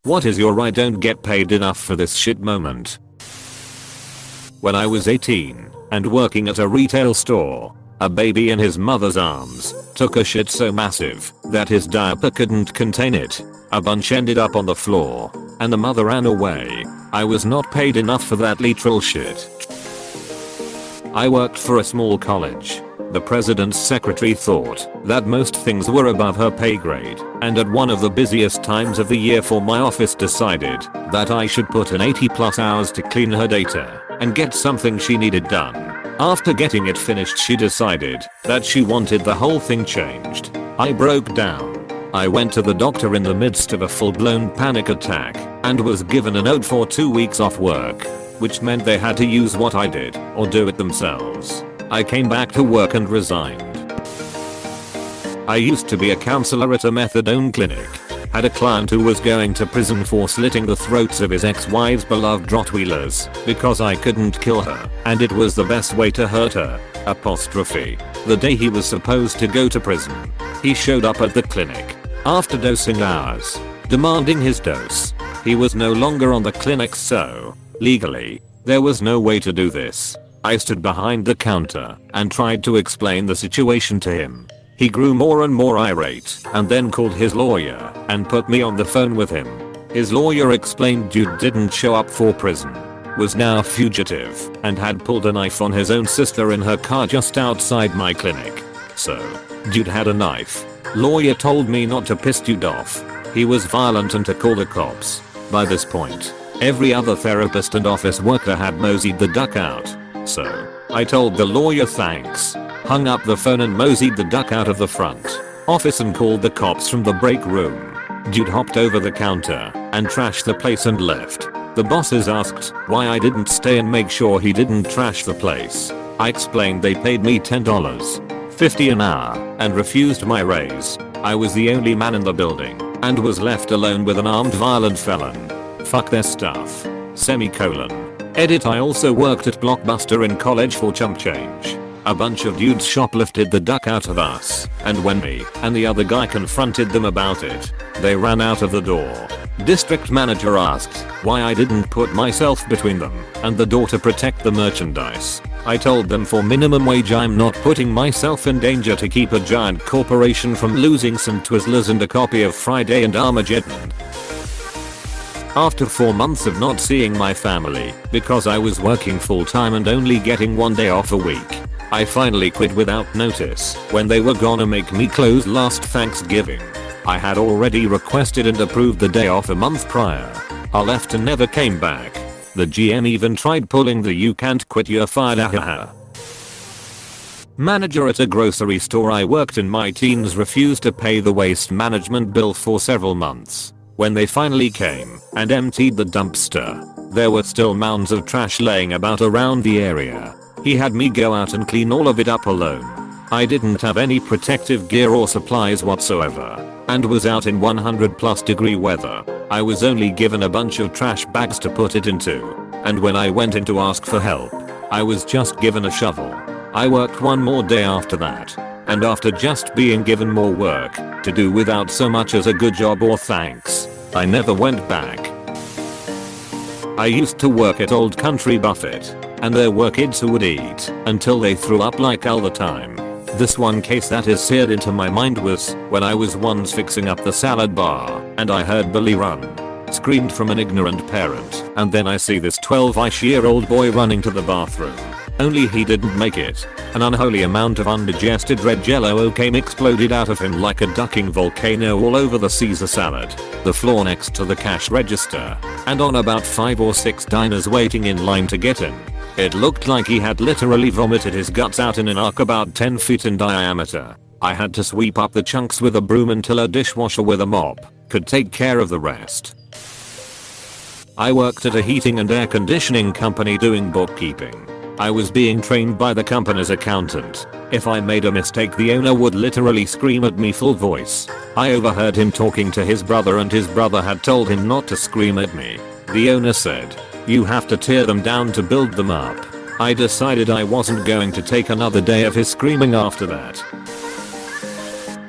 What is your I don't get paid enough for this shit moment? When I was 18 and working at a retail store, a baby in his mother's arms took a shit so massive that his diaper couldn't contain it. A bunch ended up on the floor and the mother ran away. I was not paid enough for that literal shit. I worked for a small college. The president's secretary thought that most things were above her pay grade, and at one of the busiest times of the year for my office decided that I should put in 80+ hours to clean her data and get something she needed done. After getting it finished, she decided that she wanted the whole thing changed. I broke down. I went to the doctor in the midst of a full-blown panic attack and was given a note for 2 weeks off work, which meant they had to use what I did or do it themselves. I came back to work and resigned. I used to be a counselor at a methadone clinic. Had a client who was going to prison for slitting the throats of his ex-wife's beloved Rottweilers because I couldn't kill her and it was the best way to hurt her. The day he was supposed to go to prison, he showed up at the clinic after dosing hours, demanding his dose. He was no longer on the clinic, so legally, there was no way to do this. I stood behind the counter and tried to explain the situation to him. He grew more and more irate and then called his lawyer and put me on the phone with him. His lawyer explained dude didn't show up for prison, was now a fugitive, and had pulled a knife on his own sister in her car just outside my clinic. So, dude had a knife. Lawyer told me not to piss dude off. He was violent and to call the cops. By this point, every other therapist and office worker had moseyed the duck out. So, I told the lawyer thanks, hung up the phone and moseyed the duck out of the front office and called the cops from the break room. Dude hopped over the counter and trashed the place and left. The bosses asked why I didn't stay and make sure he didn't trash the place. I explained they paid me $10.50 an hour and refused my raise. I was the only man in the building and was left alone with an armed violent felon. Fuck their stuff. Edit. I also worked at Blockbuster in college for chump change. A bunch of dudes shoplifted the duck out of us, and when me and the other guy confronted them about it, they ran out of the door. District manager asked why I didn't put myself between them and the door to protect the merchandise. I told them for minimum wage I'm not putting myself in danger to keep a giant corporation from losing some Twizzlers and a copy of Friday and Armageddon. After 4 months of not seeing my family because I was working full time and only getting 1 day off a week, I finally quit without notice when they were gonna make me close last Thanksgiving. I had already requested and approved the day off a month prior. I left and never came back. The GM even tried pulling the "you can't quit, you're fired" Manager at a grocery store I worked in my teens refused to pay the waste management bill for several months. When they finally came and emptied the dumpster, there were still mounds of trash laying about around the area. He had me go out and clean all of it up alone. I didn't have any protective gear or supplies whatsoever and was out in 100+ weather. I was only given a bunch of trash bags to put it into, and when I went in to ask for help, I was just given a shovel. I worked one more day after that, and after just being given more work to do without so much as a good job or thanks, I never went back. I used to work at Old Country Buffet, and there were kids who would eat until they threw up like all the time. This one case that is seared into my mind was when I was once fixing up the salad bar and I heard Billy run, screamed from an ignorant parent, and then I see this 12-ish-year-old boy running to the bathroom. Only he didn't make it. An unholy amount of undigested red jello came exploded out of him like a ducking volcano all over the Caesar salad, the floor next to the cash register, and on about 5 or 6 diners waiting in line to get in. It looked like he had literally vomited his guts out in an arc about 10 feet in diameter. I had to sweep up the chunks with a broom until a dishwasher with a mop could take care of the rest. I worked at a heating and air conditioning company doing bookkeeping. I was being trained by the company's accountant. If I made a mistake, the owner would literally scream at me full voice. I overheard him talking to his brother and his brother had told him not to scream at me. The owner said, "You have to tear them down to build them up." I decided I wasn't going to take another day of his screaming after that.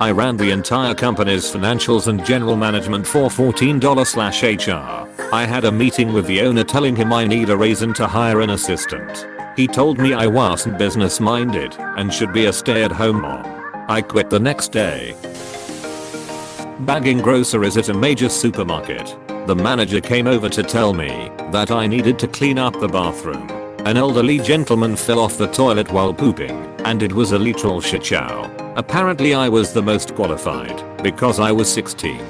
I ran the entire company's financials and general management for $14/HR. I had a meeting with the owner telling him I need a reason to hire an assistant. He told me I wasn't business minded and should be a stay-at-home mom. I quit the next day. Bagging groceries at a major supermarket. The manager came over to tell me that I needed to clean up the bathroom. An elderly gentleman fell off the toilet while pooping, and it was a literal shit show. Apparently I was the most qualified because I was 16.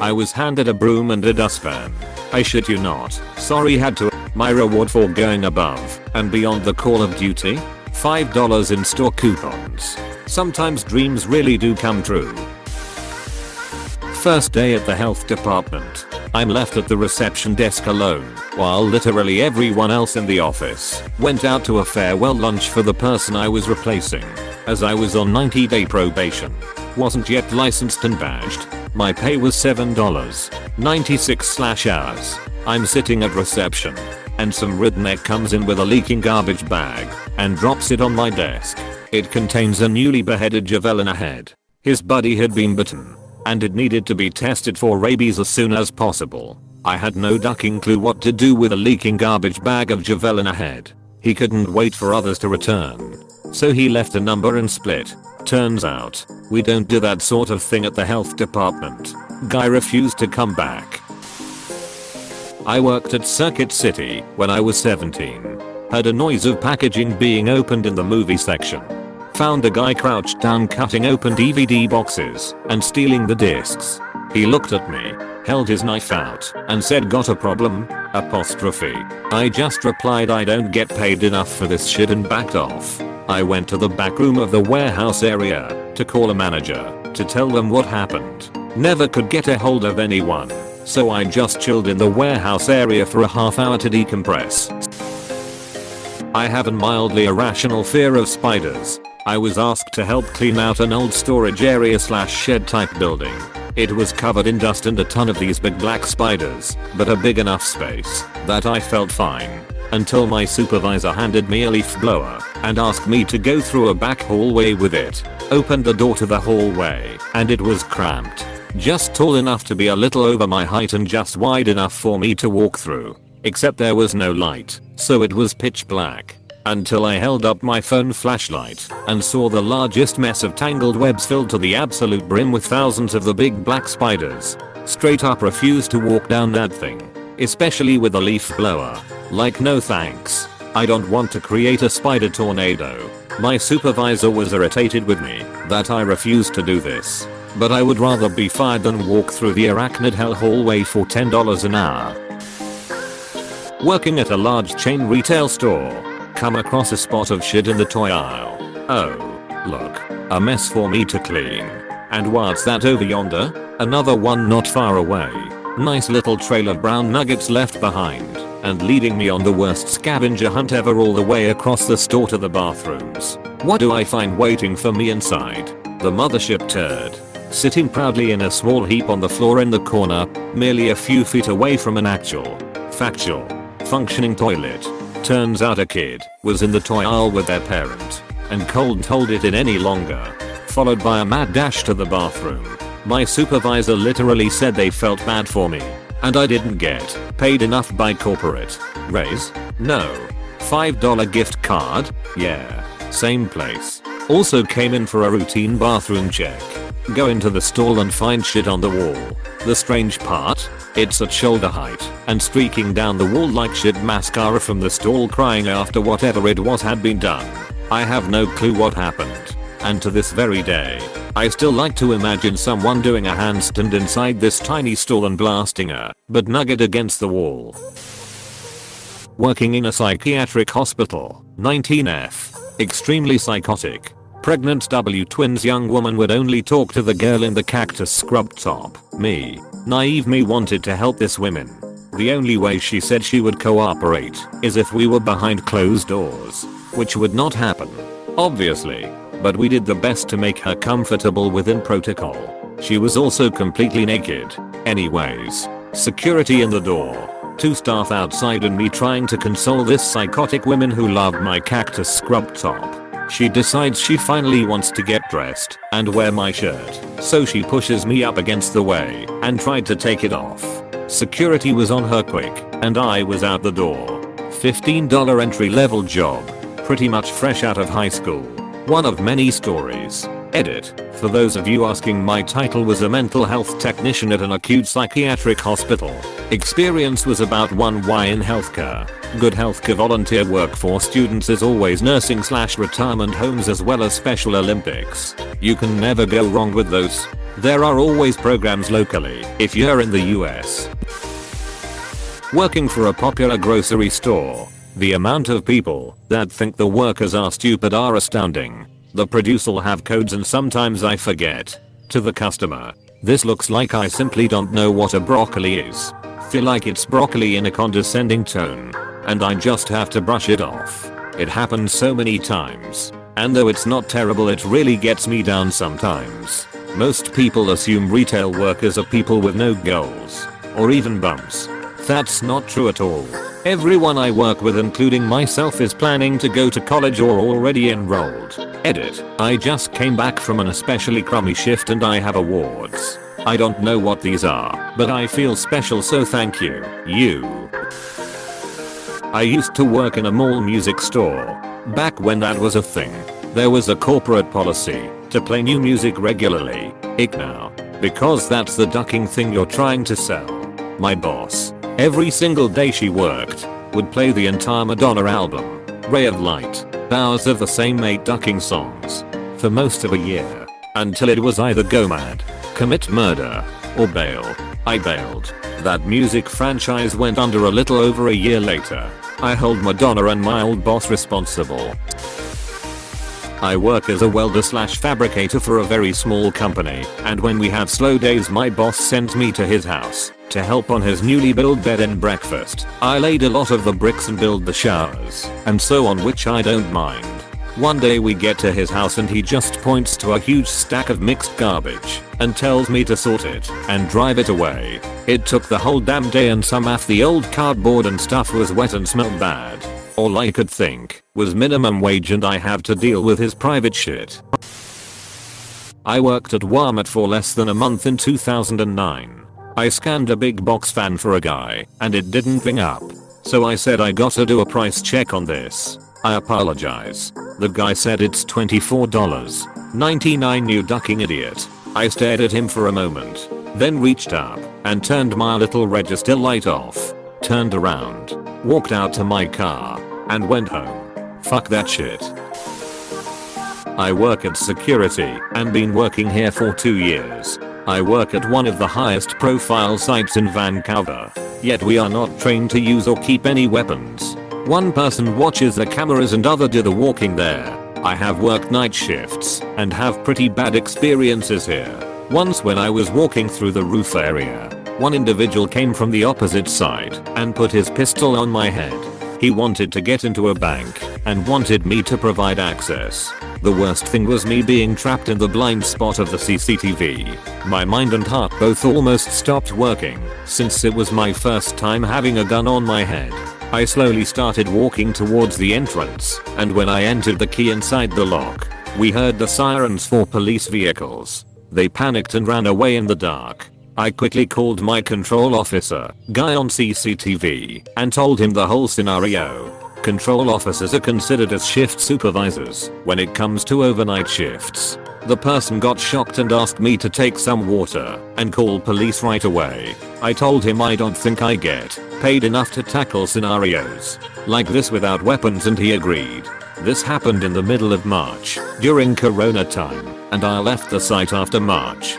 I was handed a broom and a dustpan. I shit you not. Sorry had to. My reward for going above and beyond the call of duty? $5 in store coupons. Sometimes dreams really do come true. First day at the health department. I'm left at the reception desk alone, while literally everyone else in the office went out to a farewell lunch for the person I was replacing. As I was on 90-day probation, wasn't yet licensed and badged, my pay was $7.96/hours. I'm sitting at reception, and some redneck comes in with a leaking garbage bag and drops it on my desk. It contains a newly beheaded javelina head. His buddy had been bitten, and it needed to be tested for rabies as soon as possible. I had no ducking clue what to do with a leaking garbage bag of javelina head. He couldn't wait for others to return, so he left a number and split. Turns out, we don't do that sort of thing at the health department. Guy refused to come back. I worked at Circuit City when I was 17. Heard a noise of packaging being opened in the movie section. Found a guy crouched down cutting open DVD boxes and stealing the discs. He looked at me, held his knife out, and said, "Got a problem?" I just replied, "I don't get paid enough for this shit," and backed off. I went to the back room of the warehouse area to call a manager to tell them what happened. Never could get a hold of anyone, so I just chilled in the warehouse area for a half hour to decompress. I have a mildly irrational fear of spiders. I was asked to help clean out an old storage area / shed type building. It was covered in dust and a ton of these big black spiders, but a big enough space that I felt fine. Until my supervisor handed me a leaf blower and asked me to go through a back hallway with it. Opened the door to the hallway and it was cramped. Just tall enough to be a little over my height and just wide enough for me to walk through. Except there was no light, so it was pitch black. Until I held up my phone flashlight and saw the largest mess of tangled webs filled to the absolute brim with thousands of the big black spiders. Straight up refused to walk down that thing. Especially with a leaf blower. Like, no thanks. I don't want to create a spider tornado. My supervisor was irritated with me that I refused to do this. But I would rather be fired than walk through the arachnid hell hallway for $10 an hour. Working at a large chain retail store. Come across a spot of shit in the toy aisle. Oh, look, a mess for me to clean. And what's that over yonder? Another one not far away. Nice little trail of brown nuggets left behind, and leading me on the worst scavenger hunt ever all the way across the store to the bathrooms. What do I find waiting for me inside? The mothership turd. Sitting proudly in a small heap on the floor in the corner, merely a few feet away from an factual, functioning toilet. Turns out a kid was in the toy aisle with their parent and couldn't hold it in any longer. Followed by a mad dash to the bathroom. My supervisor literally said they felt bad for me and I didn't get paid enough by corporate. Raise? No. $5 gift card? Yeah. Same place. Also came in for a routine bathroom check. Go into the stall and find shit on the wall. The strange part? It's at shoulder height and streaking down the wall like shit mascara from the stall crying after whatever it was had been done. I have no clue what happened. And to this very day, I still like to imagine someone doing a handstand inside this tiny stall and blasting a butt nugget against the wall. Working in a psychiatric hospital, 19F. Extremely psychotic. Pregnant W twins young woman would only talk to the girl in the cactus scrub top. Me. Naive me wanted to help this woman. The only way she said she would cooperate is if we were behind closed doors. Which would not happen. Obviously. But we did the best to make her comfortable within protocol. She was also completely naked. Anyways. Security in the door. 2 staff outside and me trying to console this psychotic woman who loved my cactus scrub top. She decides she finally wants to get dressed and wear my shirt, so she pushes me up against the way and tried to take it off. Security was on her quick and I was out the door. $15 entry level job, pretty much fresh out of high school. One of many stories. Edit. For those of you asking, my title was a mental health technician at an acute psychiatric hospital. Experience was about 1Y in healthcare. Good healthcare volunteer work for students is always nursing/retirement homes as well as Special Olympics. You can never go wrong with those. There are always programs locally if you're in the US. Working for a popular grocery store. The amount of people that think the workers are stupid are astounding. The producer will have codes and sometimes I forget. To the customer, this looks like I simply don't know what a broccoli is. Feel like it's broccoli in a condescending tone. And I just have to brush it off. It happens so many times. And though it's not terrible, it really gets me down sometimes. Most people assume retail workers are people with no goals. Or even bumps. That's not true at all. Everyone I work with, including myself, is planning to go to college or already enrolled. Edit. I just came back from an especially crummy shift and I have awards. I don't know what these are, but I feel special, so thank you. I used to work in a mall music store. Back when that was a thing. There was a corporate policy to play new music regularly. Ick now. Because that's the ducking thing you're trying to sell. My boss, every single day she worked, would play the entire Madonna album, Ray of Light, hours of the same 8 ducking songs, for most of a year, until it was either go mad, commit murder, or bail. I bailed. That music franchise went under a little over a year later. I hold Madonna and my old boss responsible. I work as a welder/fabricator for a very small company, and when we have slow days my boss sends me to his house to help on his newly built bed and breakfast. I laid a lot of the bricks and build the showers, and so on, which I don't mind. One day we get to his house and he just points to a huge stack of mixed garbage and tells me to sort it and drive it away. It took the whole damn day, and some af the old cardboard and stuff was wet and smelled bad. All I could think was minimum wage and I have to deal with his private shit. I worked at Walmart for less than a month in 2009. I scanned a big box fan for a guy and it didn't ring up. So I said, I gotta do a price check on this. I apologize. The guy said it's $24.99. You ducking idiot. I stared at him for a moment, then reached up and turned my little register light off, turned around, walked out to my car, and went home. Fuck that shit. I work at security and been working here for 2 years. I work at one of the highest profile sites in Vancouver, yet we are not trained to use or keep any weapons. One person watches the cameras and other do the walking there. I have worked night shifts and have pretty bad experiences here. Once when I was walking through the roof area, one individual came from the opposite side and put his pistol on my head. He wanted to get into a bank and wanted me to provide access. The worst thing was me being trapped in the blind spot of the CCTV. My mind and heart both almost stopped working since it was my first time having a gun on my head. I slowly started walking towards the entrance, and when I entered the key inside the lock, we heard the sirens for police vehicles. They panicked and ran away in the dark. I quickly called my control officer, guy on CCTV, and told him the whole scenario. Control officers are considered as shift supervisors when it comes to overnight shifts. The person got shocked and asked me to take some water and call police right away. I told him I don't think I get paid enough to tackle scenarios like this without weapons, and he agreed. This happened in the middle of March during Corona time, and I left the site after March.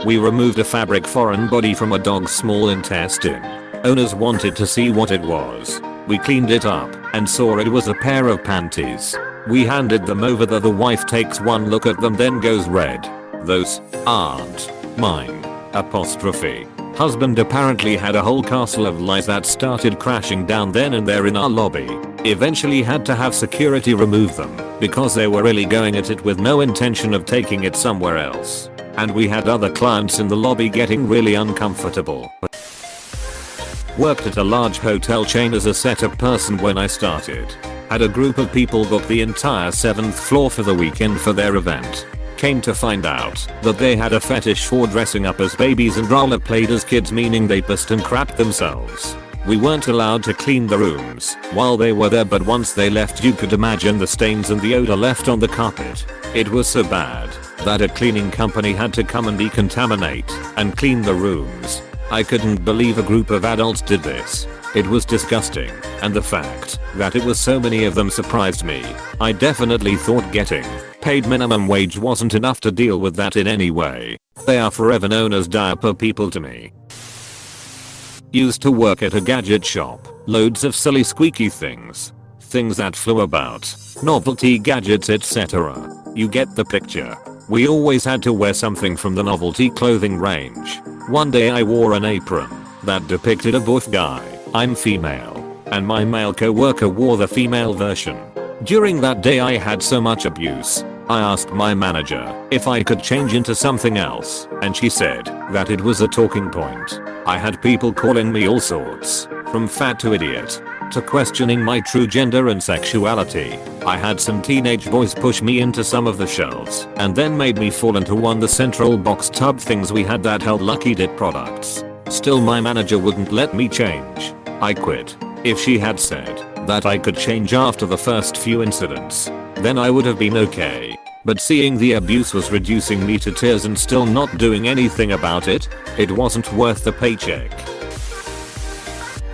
We removed a fabric foreign body from a dog's small intestine. Owners wanted to see what it was. We cleaned it up and saw it was a pair of panties. We handed them over. The wife takes one look at them, then goes red. Those aren't mine. Apostrophe. Husband apparently had a whole castle of lies that started crashing down then and there in our lobby. Eventually had to have security remove them because they were really going at it with no intention of taking it somewhere else. And we had other clients in the lobby getting really uncomfortable. Worked at a large hotel chain as a setup person when I started. Had a group of people book the entire 7th floor for the weekend for their event. Came to find out that they had a fetish for dressing up as babies and rollerplayed as kids, meaning they pissed and crapped themselves. We weren't allowed to clean the rooms while they were there, but once they left you could imagine the stains and the odor left on the carpet. It was so bad that a cleaning company had to come and decontaminate and clean the rooms. I couldn't believe a group of adults did this. It was disgusting, and the fact that it was so many of them surprised me. I definitely thought getting paid minimum wage wasn't enough to deal with that in any way. They are forever known as diaper people to me. Used to work at a gadget shop. Loads of silly squeaky things. Things that flew about. Novelty gadgets, etc. You get the picture. We always had to wear something from the novelty clothing range. One day I wore an apron that depicted a buff guy. I'm female, and my male co-worker wore the female version. During that day I had so much abuse. I asked my manager if I could change into something else, and she said that it was a talking point. I had people calling me all sorts, from fat to idiot, to questioning my true gender and sexuality. I had some teenage boys push me into some of the shelves and then made me fall into one of the central box tub things we had that held Lucky Dip products. Still my manager wouldn't let me change. I quit. If she had said that I could change after the first few incidents, then I would have been okay. But seeing the abuse was reducing me to tears and still not doing anything about it, it wasn't worth the paycheck.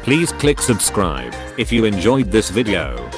Please click subscribe if you enjoyed this video.